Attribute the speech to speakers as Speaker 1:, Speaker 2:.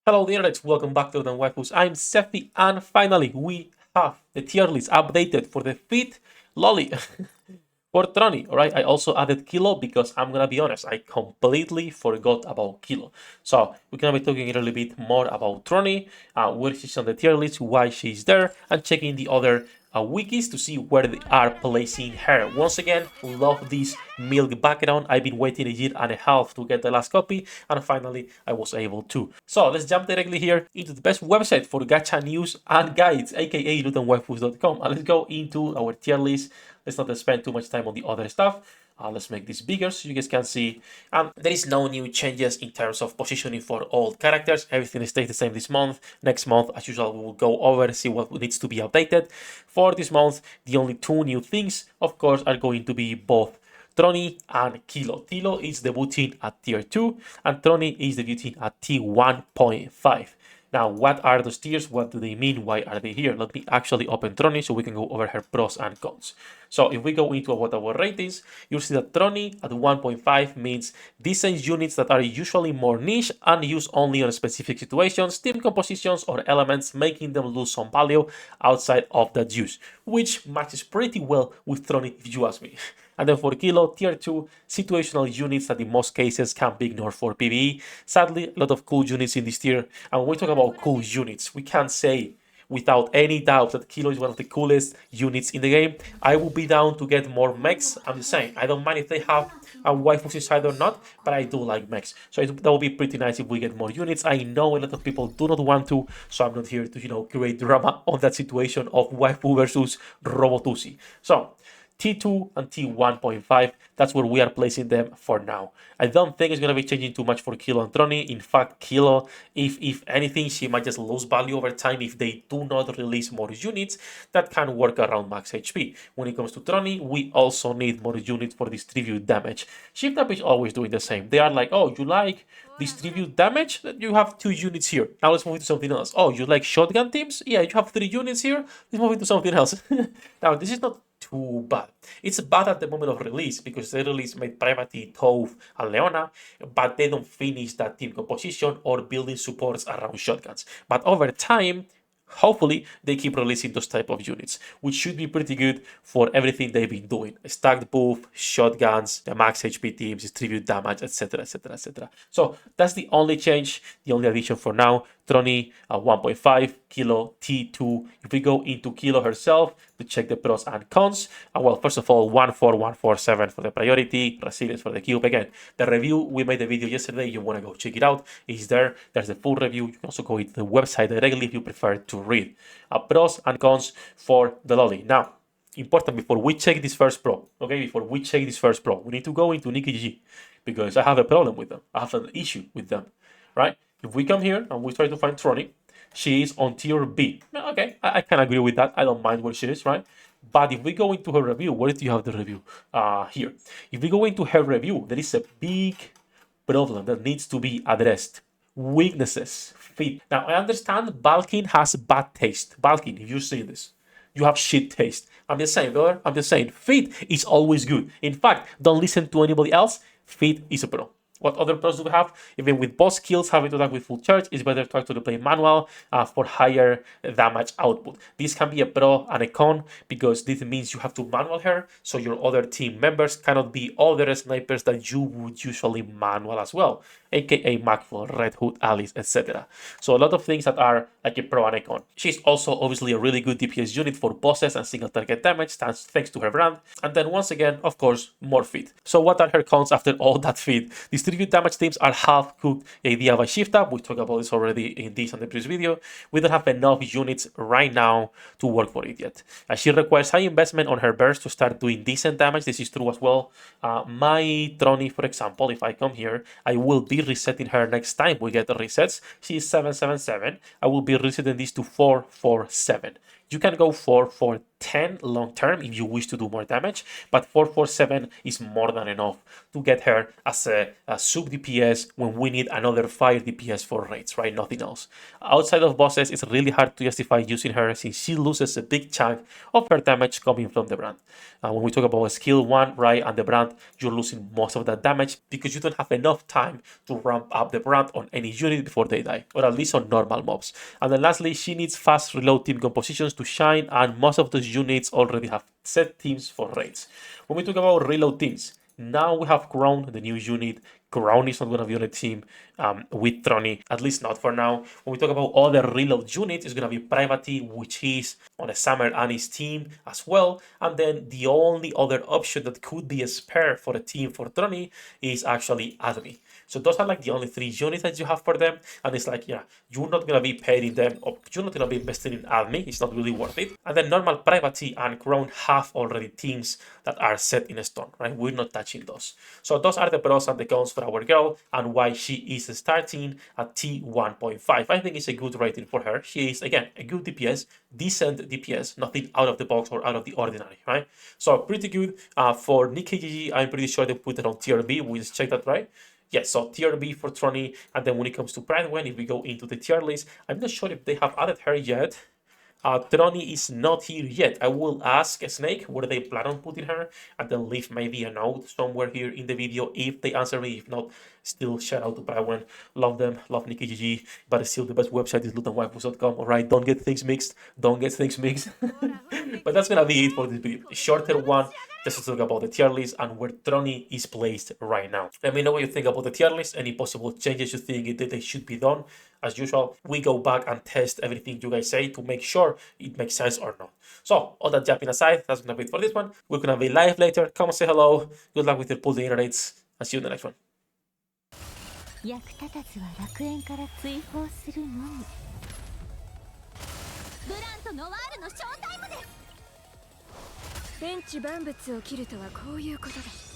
Speaker 1: Hello, the internet. Welcome back to the Waifus. I'm Sefhi, and finally, we have the tier list updated for the fifth lolly for Trony. All right, I also added Kilo because I'm gonna be honest, I completely forgot about Kilo. So we're gonna be talking a little bit more about Trony, where she's on the tier list, why she's there, and checking the other wikis to see where they are placing her. Once again, love this milk background. I've been waiting a year and a half to get the last copy, and finally I was able to. So let's jump directly here into the best website for gacha news and guides, aka lootanwaifus.com, and let's go into our tier list. Let's not spend too much time on the other stuff. Let's make this bigger so you guys can see. And there is no new changes in terms of positioning for all characters. Everything stays the same this month. Next month, as usual, we will go over, see what needs to be updated. For this month, the only two new things, of course, are going to be both Trony and Kilo. Kilo is debuting at tier 2 and Trony is debuting at T1.5. Now, what are those tiers? What do they mean? Why are they here? Let me actually open Trony so we can go over her pros and cons. So if we go into what our ratings, you'll see that Trony at 1.5 means decent units that are usually more niche and used only on specific situations, team compositions, or elements, making them lose some value outside of that use, which matches pretty well with Trony if you ask me. And then for Kilo, tier 2, situational units that in most cases can be ignored for PvE. Sadly, a lot of cool units in this tier. And when we talk about cool units, we can say without any doubt that Kilo is one of the coolest units in the game. I will be down to get more mechs. I'm just saying, I don't mind if they have a waifus inside or not, but I do like mechs. So that would be pretty nice if we get more units. I know a lot of people do not want to, so I'm not here to, create drama on that situation of waifu versus Robotusi. So T2 and T1.5, that's where we are placing them for now. I don't think it's going to be changing too much for Kilo and Trony. In fact, Kilo, if anything, she might just lose value over time if they do not release more units that can work around max HP. When it comes to Trony, we also need more units for distribute damage. Shift Up is always doing the same. They are like, oh, you like distribute damage? You have 2 units here. Now let's move into something else. Oh, you like shotgun teams? Yeah, you have 3 units here. Let's move into something else. Now, this is not too bad. It's bad at the moment of release because they release made Privacy, Tove, and Leona, but they don't finish that team composition or building supports around shotguns. But over time, hopefully they keep releasing those type of units, which should be pretty good for everything they've been doing. Stacked buff, shotguns, the max HP teams, distribute damage, etc, etc, etc. So that's the only change, the only addition for now. Trony 1.5, Kilo T2. If we go into Kilo herself to check the pros and cons, well, first of all, 14147 for the priority, resilience for the cube. Again, the review, we made a video yesterday. You want to go check it out. It's there. There's the full review. You can also go into the website directly if you prefer to read. Pros and cons for the lolly. Now, important before we check this first pro, okay, we need to go into Nikki G because I have a problem with them. I have an issue with them, right? If we come here and we try to find Trony, she is on tier B. Okay, I can agree with that. I don't mind where she is, right? But if we go into her review, where do you have the review? Here. If we go into her review, there is a big problem that needs to be addressed. Weaknesses, fit. Now, I understand Balkin has bad taste. Balkin, if you see this, you have shit taste. I'm just saying, brother. I'm just saying, fit is always good. In fact, don't listen to anybody else. Fit is a pro. What other pros do we have? Even with boss skills, having to attack with full charge, it's better to actually play manual for higher damage output. This can be a pro and a con because this means you have to manual her, so your other team members cannot be other snipers that you would usually manual as well, aka Macflo, Red Hood, Alice, etc. So a lot of things that are like a pro and a con. She's also obviously a really good DPS unit for bosses and single target damage, thanks to her brand. And then once again, of course, more feed. So what are her cons after all that feed? Distribute damage teams are half-cooked idea by Shift Up. We talked about this already in this and the previous video. We don't have enough units right now to work for it yet. She requires high investment on her burst to start doing decent damage. This is true as well. My Trony, for example, if I come here, I will be resetting her next time we get the resets. She is 777. I will be resetting this to 447. You can go 4, 4, 10 long term if you wish to do more damage, but 447 is more than enough to get her as a sub DPS when we need another 5 DPS for raids, right? Nothing else. Outside of bosses, it's really hard to justify using her since she loses a big chunk of her damage coming from the brand. When we talk about skill 1, right, and the brand, you're losing most of that damage because you don't have enough time to ramp up the brand on any unit before they die, or at least on normal mobs. And then lastly, she needs fast reload team compositions to shine, and most of those units already have set teams for raids. When we talk about reload teams, now we have Crown, the new unit. Crown is not going to be on a team with Trony, at least not for now. When we talk about other reload units, it's going to be Privacy, which is on a Summer Annie's team as well. And then the only other option that could be a spare for a team for Trony is actually Admi. So those are like the only 3 units that you have for them. And it's like, yeah, you're not going to be paying them, or you're not going to be investing in Admi. It's not really worth it. And then normal Privacy and Crown have already teams that are set in stone, right? We're not touching those. So those are the pros and the cons for our girl and why she is starting at T1.5. I think it's a good rating for her. She is, again, a good DPS, decent DPS, nothing out of the box or out of the ordinary, right? So pretty good. For NikkeiGG, I'm pretty sure they put it on tier B. We just checked that, right? Yes, so tier B for Trony. And then when it comes to Brightwen, if we go into the tier list, I'm not sure if they have added her yet. Trony is not here yet. I will ask Snake where they plan on putting her, and then leave maybe a note somewhere here in the video if they answer me. If not, still shout out to Brightwen. Love them, love NikkeiGG, but still the best website is lootandwaifus.com. Alright, don't get things mixed. Don't get things mixed. But that's gonna be it for this video. A shorter one, just to talk about the tier list and where Trony is placed right now. Let me know what you think about the tier list, any possible changes you think that they should be done. As usual, we go back and test everything you guys say to make sure it makes sense or not. So, all that jumping aside, that's gonna be it for this one. We're gonna be live later. Come and say hello. Good luck with your pull the interrates, and see you in the next one.
Speaker 2: 役立たずは楽園から追放するのみ。ブランとノワールのショータイムです。天地万物を切るとはこういうことだ。